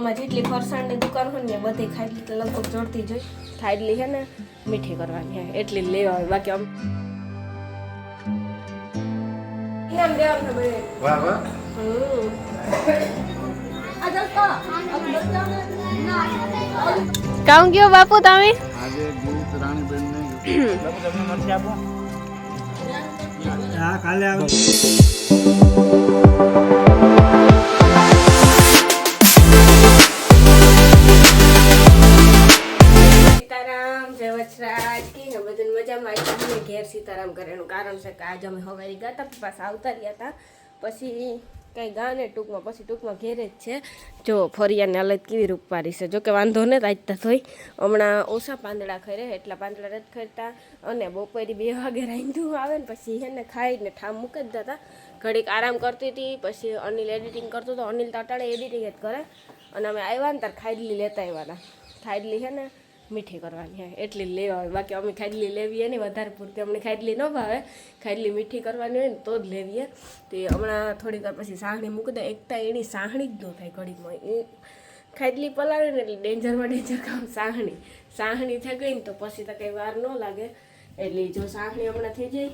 માં જેટલી ફરસાણની દુકાન હોય ને બધી ખાઈ તો લગભગ જોડતી જોઈ ખાઈડલી છે ને મીઠી કરવાની છે એટલી લેવા આવે બાકી આમ ઇનામ દેવાનું છે વાહ વાહ કામ ગયો બાપુ તમે આજે ગીત રાણીબેન ને બાપુ તમને નથી આપો હા કાલે આવ ઘેર સીતારામ કરેનું કારણ છે કે આજે અમે હવારી ગયા હતા પાછા આવતા રહ્યા હતા પછી કંઈ ગાને ટૂંકમાં ઘેરે જ છે જો ફરિયાની હાલત કેવી રૂપવારી છે જોકે વાંધો ને રાજતા થોઈ હમણાં ઓછા પાંદડા ખરે એટલા પાંદડા નથી ખરતા અને બપોરે 2 વાગે રાંધ્યું આવે ને પછી એને ખાઈને ઠામ મૂકી જ જતા ઘડીક આરામ કરતી હતી પછી અનિલ એડિટિંગ કરતો હતો અનિલ તો અટાણે એડિટિંગ જ કરે અને અમે આવ્યા ને ત્યારે ખાઈડલી લેતા આવ્યા હતા ખાઈડલી છે ને મીઠી કરવાની છે એટલી લેવા આવે બાકી અમે ખાઈડલી લેવીએ ને વધારે પૂરતી અમને ખાઈડલી ન ભાવે ખાઈડલી મીઠી કરવાની હોય ને તો જ લેવીએ તો હમણાં થોડીક વાર પછી સાહણી મૂકી દે એકતા એની સાહણી જ ન થાય ઘડીકમાં એ ખાઈડલી પલાવે ને એટલે ડેન્જરમાં ડેન્જર કામ સાહણી થઈ ગઈ ને તો પછી તો કંઈ વાર ન લાગે એટલે જો સાહણી હમણાં થઈ જાય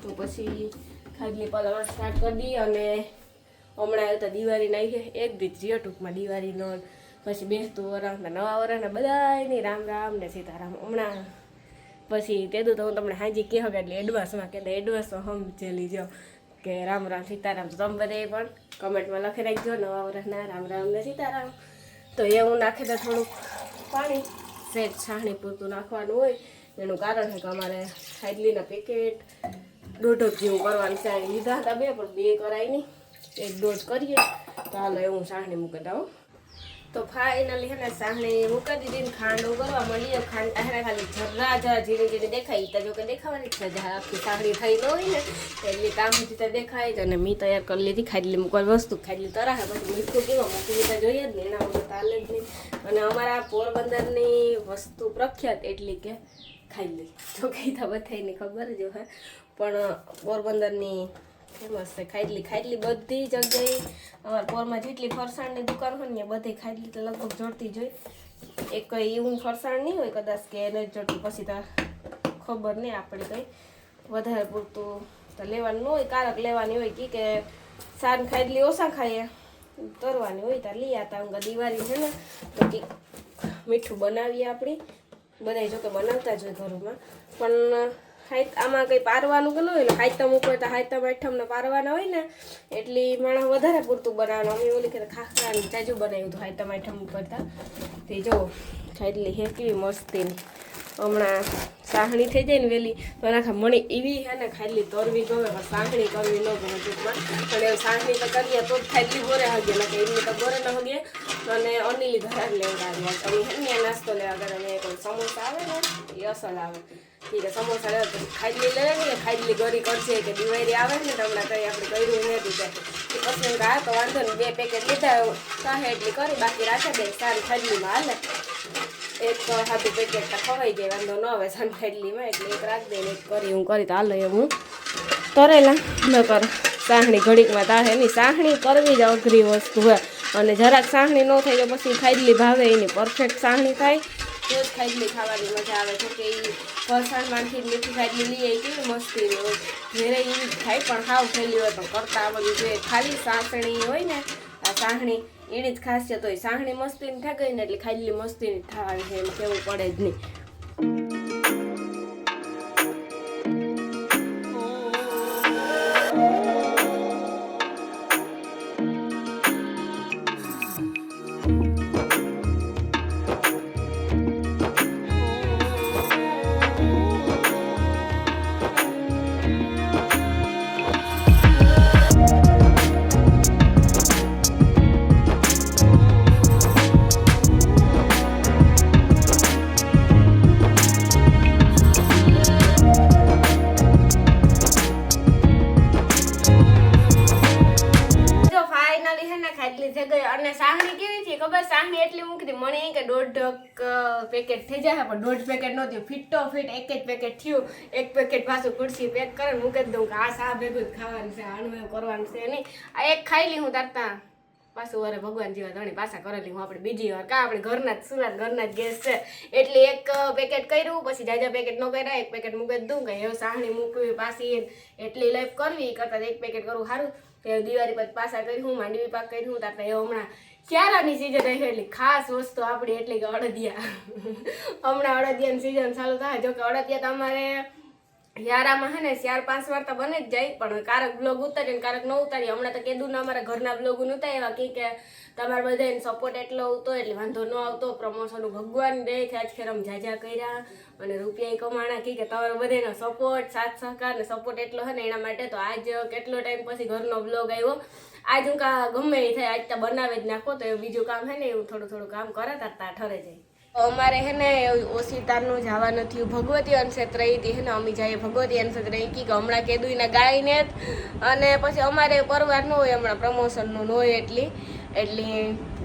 તો પછી ખાઈડલી પલાવવા સ્ટાર્ટ કરી દઈએ અને હમણાં આવતા દિવાળીને આવી જાય એક દી જીઓ ટૂંકમાં દિવાળીનો પછી બેસતું વરાના નવા વરાના બધાની રામ રામ ને સીતારામ હમણાં પછી તેદું તો હું તમને હાજી કહો કે એટલે એડવાન્સમાં કે એડવાન્સમાં સમજેલી જો કે રામ રામ સીતારામ તો તમે બધે પણ કમેન્ટમાં લખી રાખજો નવા વરસના રામ રામ ને સીતારામ તો એ હું નાખી દઉં થોડુંક પાણી સેજ છાણી પૂરતું નાખવાનું હોય એનું કારણ છે કે અમારે ખાઈડલીના પેકેટ 1.5 જેવું કરવાનું છે લીધા હતા 2 પણ 2 કરાય નહીં 1.5 કરીએ તો હાલો એવું સાહણી મૂકી દઉં તો ફાઇનલી છે ને સાહણી મૂકી દીધી ને ખાંડ ઉગરવા મળી ખાંડ એને ખાલી જરા ઝીણી દેખાય તો જો કે દેખાવાની છે જ્યાં આખી સાહણી થઈ ન હોય ને એટલી કામ સુધી તો દેખાય જ અને મેં તૈયાર કરી લીધી ખાઈડલી મૂકવાની વસ્તુ ખાઈડલી તરાહે પછી મીઠું કેવા મૂકી તો જોઈએ જ ને એના વગર ચાલે જ નહીં અને અમારા પોરબંદરની વસ્તુ પ્રખ્યાત એટલી કે ખાઈડલી જો કંઈ તો બધાની ખબર જ હોય પણ પોરબંદરની ફેમસ છે ખાઈડલી બધી જગ્યાએ અમારા પોરમાં જેટલી ફરસાણની દુકાન હોય ને બધી ખાઈડલી તો લગભગ જોડતી જોઈ એક કંઈ એવું ફરસાણ નહીં હોય કદાચ કે એને જોડતી પછી તો ખબર નહીં આપણે કંઈ વધારે પૂરતું તો લેવાનું ન હોય કારક લેવાની હોય કે સાન ખાઈડલી ઓછા ખાઈએ તરવાની હોય તો લઈ આવતા હું દિવાળી છે ને તો કંઈક મીઠું બનાવીએ આપણી બધા જોકે બનાવતા જ હોય ઘરોમાં પણ આમાં કંઈ પારવાનું કે ન હોય એટલે હાઈતા મૂકવા તો હાઈતા બેઠમને પારવાના હોય ને એટલી માણસ વધારે પૂરતું બનાવવાનું અમે ઓલી કે ખાખરાની જાજુ બનાવ્યું હતું હાઈતા બેઠમ કરતા તે જો ખાઈડલી હે કેવી મસ્તીની હમણાં સાહણી થઈ જાય ને વહેલી તો એના મને એવી છે ને ખાઈડલી તરવી ગમે પણ સાહણી કરવી ન ગમે ટૂંકમાં પણ એવું સાહણી તો કરીએ તો જ ખાઈડલી બોરે હગે ને કે એમની તો બોરે ન હગે અને અનિલી ઘર લેવા આવ્યા તમે હે ને નાસ્તો લેવા કરે અને કોઈ સમોસા આવે ને એ અસલ આવે ઠીક છે સમોસા લેવા તો ખાઈડલી લે ને ખાઈડલી ગરી કરશે કે દિવાળી આવે ને તો હમણાં કંઈ આપણે કર્યું નથી જાય પછી હા તો વાંધો ને 2 પેકેટ લીધા કાહે એટલી કરી બાકી રાખે દે સારી ખાઈડલીમાં હાલે એક સાદું પેકેટ તો ખવાઈ જાય વાંધો ન આવે સાન ખાઈડલીમાં એટલે એક રાખી દે ને એક કરી હું કરી તો હાલો એ હું તરેલા ન કર સાહણી ઘડીકમાં તાહે એની સાહણી કરવી જ અઘરી વસ્તુ હોય અને જરાક સાહણી ન થાય તો પછી ખાઈડલી ભાવે એની પરફેક્ટ સાહણી થાય તો જ ખાઈડલી ખાવાની મજા આવે છે કે એ ફરસાણમાંથી મીઠી ખાઈડલી લઈએ કેવી મસ્તી હોય ઘેરે એવી જ થાય પણ હાવ થયેલી હોય તો કરતાં આ બધું જે ખાલી સાસણી હોય ને આ સાહણી એની જ ખાસિયત હોય સાહણી મસ્તીની થઈ ગઈ ને એટલે ખાઈડલી મસ્તીની થવાની છે એમ કેવું પડે જ નહીં અને સાહણી કેવી છે ખબર સાહણી એટલી મૂકી હતી મને કે 1.5 પેકેટ થઈ જાય પણ 1.5 પેકેટ નહોતી ફીટો ફીટ એક જ પેકેટ થયું એક પેકેટ પાછું ખુરશી પેક કરીને મૂકી દઉં કે આ સા ભેગું જ ખાવાનું છે આનું એવું કરવાનું છે નહીં આ એક ખાઈ લી હું તારતા પાછું વારે ભગવાન જેવા ધણી પાછા કરેલી હું આપણે બીજી વાર કા આપણે ઘરના જ સુના ઘરના જ ગેસ છે એટલે એક પેકેટ કર્યું પછી જાજા પેકેટ ન કર્યા એક પેકેટ મૂકી દઉં કે એવું સાહણી મૂકવી પાછી એટલી લાઈફ કરવી કરતાં એક પેકેટ કરવું સારું તો દિવાળી પછી પાછા કરી હું માંડવી પાક કરી હું તાર એવું હમણાં ક્યારાની સિઝન રહી એટલી ખાસ વસ્તુ આપણી એટલી કે અડદિયા હમણાં અડદિયાની સિઝન ચાલુ થાય જો કે અડદિયા તો અમારે યારામાં હે ને 4-5 વાર તો બને જ જાય પણ કારક બ્લોગ ઉતારીએ ને કારક ન ઉતારીએ હમણાં તો કીધું ને અમારા ઘરના બ્લોગ નહોતા એવા કે તમારે બધાને સપોર્ટ એટલો આવતો એટલે વાંધો ન આવતો પ્રમોશન ભગવાન દે છે આજ ખેરમ જાજા કર્યા અને રૂપિયા કમાણા કે તમારો બધાનો સપોર્ટ સાથ સહકાર ને સપોર્ટ એટલો હે ને એના માટે તો આજ કેટલો ટાઈમ પછી ઘરનો બ્લોગ આવ્યો આજ હું ગમે એ થાય આજ તો બનાવે જ નાખો તો એવું બીજું કામ હે ને એવું થોડું કામ કરે તા ઠરે જાય અમારે હે ને ઓસીતારનું જવાનું થયું ભગવતી અનક્ષેત્ર હતી હે ને અમે જઈએ ભગવતી અનક્ષેત્ર કે હમણાં કેદુઈના ગાયને અને પછી અમારે પરવાર ન હોય હમણાં પ્રમોશનનું ન હોય એટલે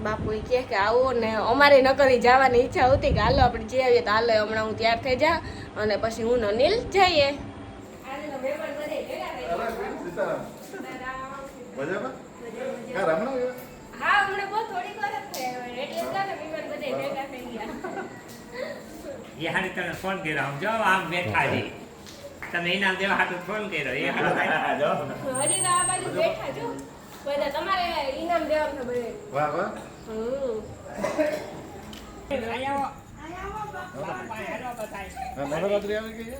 બાપુ કહે કે આવો ને અમારે ન કરી જવાની ઈચ્છા હતી કે હાલો આપણે જઈ આવીએ તો હાલો હમણાં હું તૈયાર થઈ જા અને પછી હું અનિલ જઈએ હા હમણાં બહુ થોડીક વાર જ થઈ એટલે ભેગા થઈ ગયા એ હારી તમે ફોન કર્યો આમ જો આમ બેઠા છે તમે ઇનામ દેવા હાટુ ફોન કર્યો એ હાટુ હજી તો આ બાજુ બેઠા છો બધા તમારે ઇનામ દેવાનું છે બધે વાહ વાહ નવરાત્રી આવી ગઈ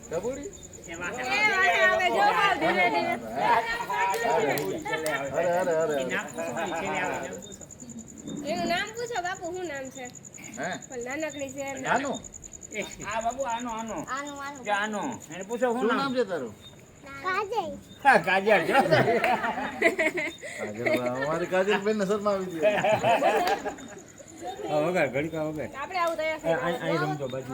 કબૂડી એનું નામ પૂછો બાપુ શું નામ છે નાનકડી છે નાનું આ બાબુ આનો એને પૂછો શું નામ છે તારું કાજલ જો કાજલ અમારી કાજલ બેન ને શરમાવી દીધો વગર ઘડીકા વગર આપણે આવું તૈયાર અહીં રમજો બાજુ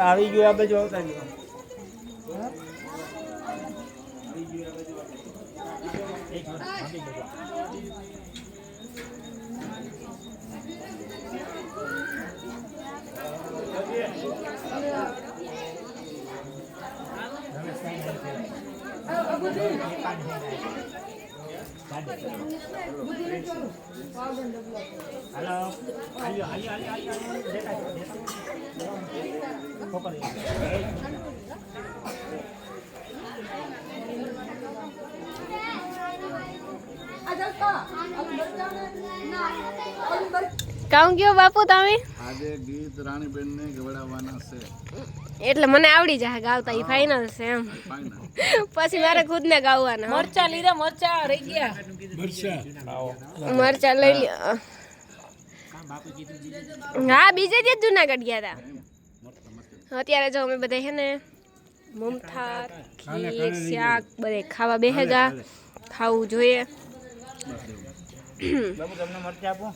આવી ગયું આ બાજુ આવતા ગયો हेलो आलियो आलियो आलियो देखा खोपर કાઉં ગયો બાપુ તમે આજે ગીત રાણીબેન ને ગવડાવવાના છે એટલે મને આવડી જાય ગાવતા ઈ ફાઇનલ છે એમ પછી મારે ખુદ ને ગાવવાના મરચા લીધા મરચા રહી ગયા મરચા લઈ લ્યો હા બીજે જ જુનાગઢ ગયા હતા અત્યારે જો અમે બધા હે ને મમથાર ખીર શાક બધે ખાવા બેહેગા ખાવું જોઈએ બાબુ તમને મરચા આપો